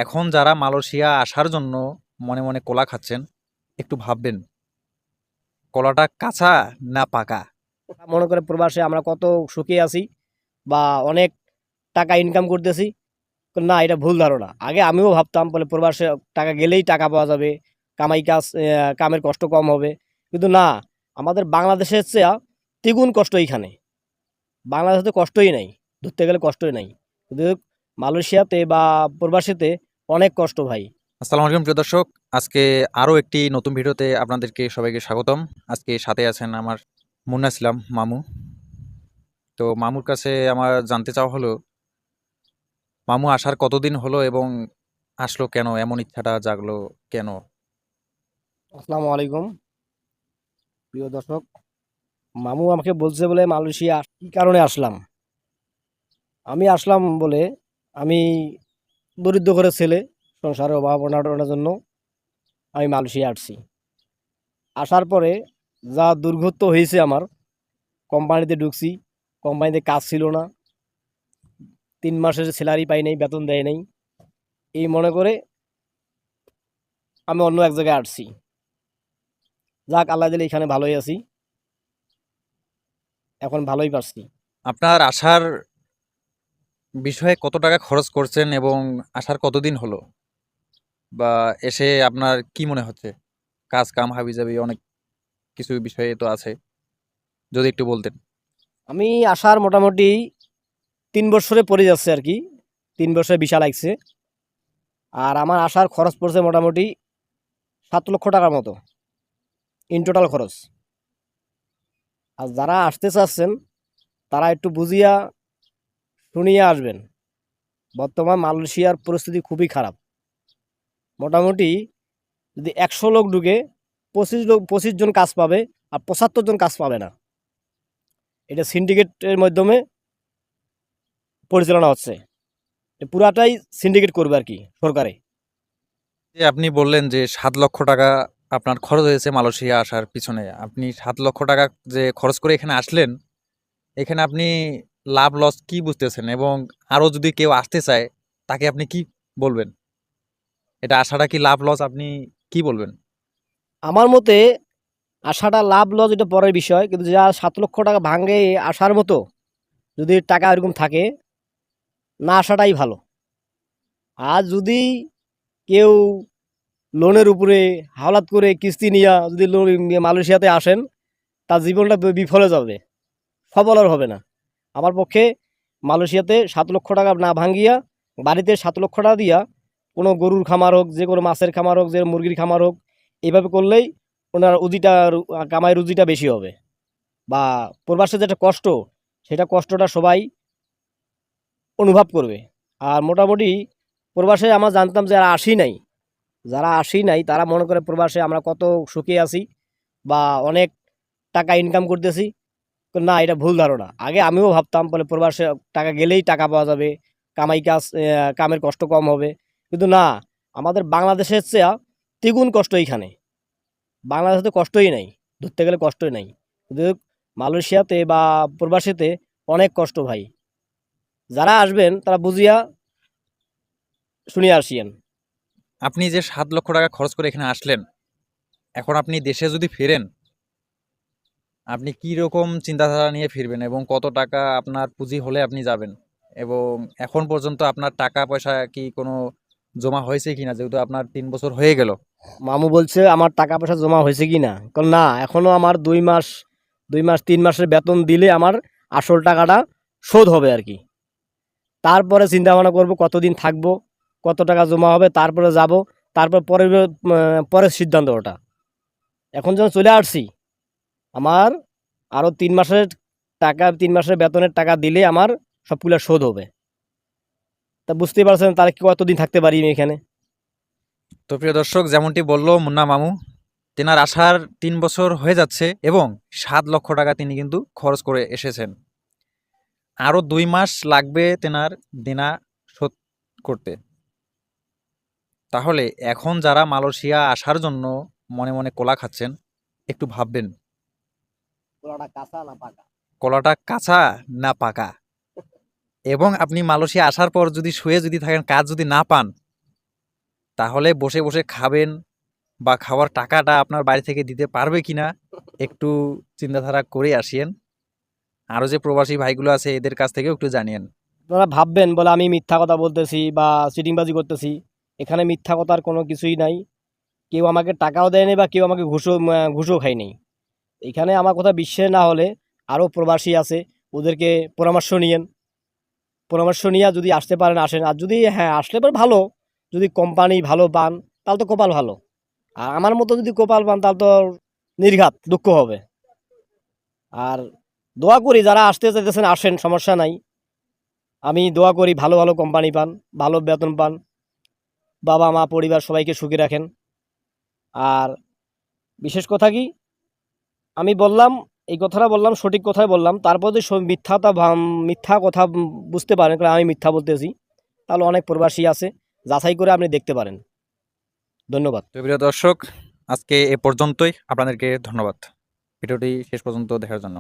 এখন যারা মালয়েশিয়া আসার জন্য মনে মনে কলা খাচ্ছেন, একটু ভাববেন কলাটা কাঁচা না পাকা। মনে করে প্রবাসে আমরা কত সুখে আছি বা অনেক টাকা ইনকাম করতেছি। না, এটা ভুল ধারণা। আগে আমিও ভাবতাম বলে প্রবাসে টাকা গেলেই টাকা পাওয়া যাবে, কামের কষ্ট কম হবে। কিন্তু না, আমাদের বাংলাদেশের চেয়ে দ্বিগুণ কষ্ট এইখানে। বাংলাদেশে কষ্টই নাই, ধরতে গেলে কষ্টই নাই, কিন্তু মালয়েশিয়াতে বা প্রবাসীতে অনেক কষ্ট ভাই। আসসালামু আলাইকুম প্রিয় দর্শক, আজকে আরও একটি নতুন ভিডিওতে আপনাদেরকে সবাইকে স্বাগতম। আজকে সাথে আছেন আমার মুন্না ইসলাম মামু। তো মামুর কাছে আমার জানতে চাওয়া হলো, মামু আসার কতদিন হলো এবং আসলো কেন, এমন ইচ্ছাটা জাগলো কেন? আসসালামু আলাইকুম প্রিয় দর্শক। মামু আমাকে বলছে বলে মালয়েশিয়া কি কারণে আসলাম। আমি আসলাম বলে, আমি দরিদ্র ঘরের ছেলে, সংসারের অভাব অনাটনের জন্য আমি মালয়েশিয়া আসছি। আসার পরে যা দুর্গত হয়েছে আমার, কোম্পানিতে ঢুকছি, কোম্পানিতে কাজ ছিল না, 3 মাসের স্যালারি পাই নাই, বেতন দেয় নাই। এই মনে করে আমি অন্য এক জায়গায় আসছি। যাক, আল্লাহ দিলে এখানে ভালোই আছি, এখন ভালোই পারছি। আপনার আসার বিষয়ে কত টাকা খরচ করছেন এবং আসার কতদিন হলো, বা এসে আপনার কি মনে হচ্ছে? কাজ কাম হাবিজাবি অনেক কিছু বিষয়ে তো আছে, যদি একটু বলতেন। আমি আসার মোটামুটি 3 বছরে পড়ে যাচ্ছে আর কি, 3 বছরে ভিসা লাগছে। আর আমার আসার খরচ পড়ছে মোটামুটি 7 লক্ষ টাকার মতো, ইন টোটাল খরচ। আর যারা আসতে চাচ্ছেন তারা একটু বুঝিয়া শুনিয়া আসবেন। বর্তমান মালয়েশিয়ার পরিস্থিতি খুবই খারাপ। মোটামুটি যদি 100 লোক ঢুকে, 25 জন কাজ পাবে, আর 75 জন কাজ পাবে না। এটা সিন্ডিকেটের মাধ্যমে পরিচালনা হচ্ছে। পুরাটাই সিন্ডিকেট করবে আর কি সরকারে। যে আপনি বললেন যে 7 লক্ষ টাকা আপনার খরচ হয়েছে মালয়েশিয়া আসার পিছনে, আপনি 7 লক্ষ টাকা যে খরচ করে এখানে আসলেন, এখানে আপনি লাভ লস কি বুঝতেছেন? এবং আরো যদি কেউ আসতে চায় তাকে আপনি কি বলবেন? এটা আসাটা কি লাভ লস, আপনি কি বলবেন? আমার মতে আসাটা লাভ লস এটা পরের বিষয়, কিন্তু যা 7 লক্ষ টাকা ভাঙে আসার মতো যদি টাকা এরকম থাকে, না আসাটাই ভালো। আর যদি কেউ লোনের উপরে হাওলাত করে কিস্তি নিয়ে যদি মালয়েশিয়াতে আসেন, তার জীবনটা বিফলে যাবে, সফল আর হবে না। আমার পক্ষে মালয়েশিয়াতে 7 লক্ষ টাকা না ভাঙ্গিয়া বাড়িতে 7 লক্ষ টাকা দিয়া কোনো গরুর খামার হোক, যে কোনো মাছের খামার হোক, যে মুরগির খামার হোক, এইভাবে করলেই ওনার কামাই রুজিটা বেশি হবে। বা প্রবাসে যেটা কষ্ট, সেটা কষ্টটা সবাই অনুভব করবে। আর মোটামুটি প্রবাসে আমরা জানতাম যে যারা আসি নাই তারা মনে করে প্রবাসে আমরা কত সুখে আছি বা অনেক টাকা ইনকাম করতেছি। না, এটা ভুল ধারণা। আগে আমিও ভাবতাম বলে প্রবাসে টাকা গেলেই টাকা পাওয়া যাবে, কামের কষ্ট কম হবে। কিন্তু না, আমাদের বাংলাদেশের চেয়ে দ্বিগুণ কষ্ট এইখানে। বাংলাদেশে তো কষ্টই নাই, ধরতে গেলে কষ্টই নাই, কিন্তু মালয়েশিয়াতে বা প্রবাসীতে অনেক কষ্ট ভাই। যারা আসবেন তারা বুঝিয়া শুনিয়া আসিয়েন। আপনি যে 7 লক্ষ টাকা খরচ করে এখানে আসলেন, এখন আপনি দেশে যদি ফেরেন, আপনি কি রকম চিন্তাধারা নিয়ে ফিরবেন এবং কত টাকা আপনার পুঁজি হলে আপনি যাবেন? এবং এখন পর্যন্ত আপনার টাকা পয়সা কি কোনো জমা হয়েছে কিনা, যেহেতু আপনার 3 বছর হয়ে গেল? মামু বলছে আমার টাকা পয়সা জমা হয়েছে কি না, কারণ না, এখনো আমার 2 মাস, 3 মাসের বেতন দিলে আমার আসল টাকাটা শোধ হবে আর কি। তারপরে চিন্তা ভাবনা করবো কতদিন থাকবো, কত টাকা জমা হবে, তারপরে যাব। তারপর পরের সিদ্ধান্ত ওটা। এখন যখন চলে আসছি, আমার আরও 3 মাসের টাকা, 3 মাসের বেতনের টাকা দিলে আমার সবগুলো শোধ হবে। তা বুঝতেই পারছেন তাহলে কতদিন থাকতে পারি আমি এখানে। তো প্রিয় দর্শক, যেমনটি বলল মুন্না মামু, তেনার আসার 3 বছর হয়ে যাচ্ছে এবং 7 লক্ষ টাকা তিনি কিন্তু খরচ করে এসেছেন। আরো 2 মাস লাগবে তেনার দেনা শোধ করতে। তাহলে এখন যারা মালয়েশিয়া আসার জন্য মনে মনে কোলা খাচ্ছেন, একটু ভাববেন পোলাটা কাঁচা না পাকা। কলাটা কাঁচা না পাকা। এবং আপনি মালয়েশিয়া আসার পর যদি শুয়ে যদি থাকেন, কাজ যদি না পান, তাহলে বসে বসে খাবেন বা খাওয়ার টাকাটা আপনার বাড়ি থেকে দিতে পারবে কিনা একটু চিন্তাধারা করে আসিয়েন। আরও যে প্রবাসী ভাইগুলো আছে এদের কাছ থেকেও একটু জানিয়েন। আপনারা ভাববেন বলে আমি মিথ্যা কথা বলতেছি বা চিটিংবাজি করতেছি, এখানে মিথ্যা কথার কোনো কিছুই নাই। কেউ আমাকে টাকাও দেয়নি বা কেউ আমাকে ঘুষও খায়নি। এখানে আমার কথা বিশ্বাস না হলে আরও প্রবাসী আছে, ওদেরকে পরামর্শ নিয়েন। পরামর্শ নিয়ে যদি আসতে পারেন আসেন, আর যদি হ্যাঁ আসলে পরে ভালো, যদি কোম্পানি ভালো পান তাহলে তো কপাল ভালো। আর আমার মতো যদি কপাল পান তাহলে তো নির্ঘাত দুঃখ হবে। আর দোয়া করি যারা আসতে চাইতেছেন আসেন, সমস্যা নাই। আমি দোয়া করি ভালো ভালো কোম্পানি পান, ভালো বেতন পান, বাবা মা পরিবার সবাইকে সুখী রাখেন। আর বিশেষ কথা কি, আমি বললাম এই কথাটা বললাম, সঠিক কথাই বললাম, তারপর যদি মিথ্যা কথা বুঝতে পারেন কারণ আমি মিথ্যা বলতেছি, তাহলে অনেক প্রবাসী আছে, যাচাই করে আপনি দেখতে পারেন। ধন্যবাদ। তো প্রিয় দর্শক, আজকে এ পর্যন্তই। আপনাদেরকে ধন্যবাদ ভিডিওটি শেষ পর্যন্ত দেখার জন্য।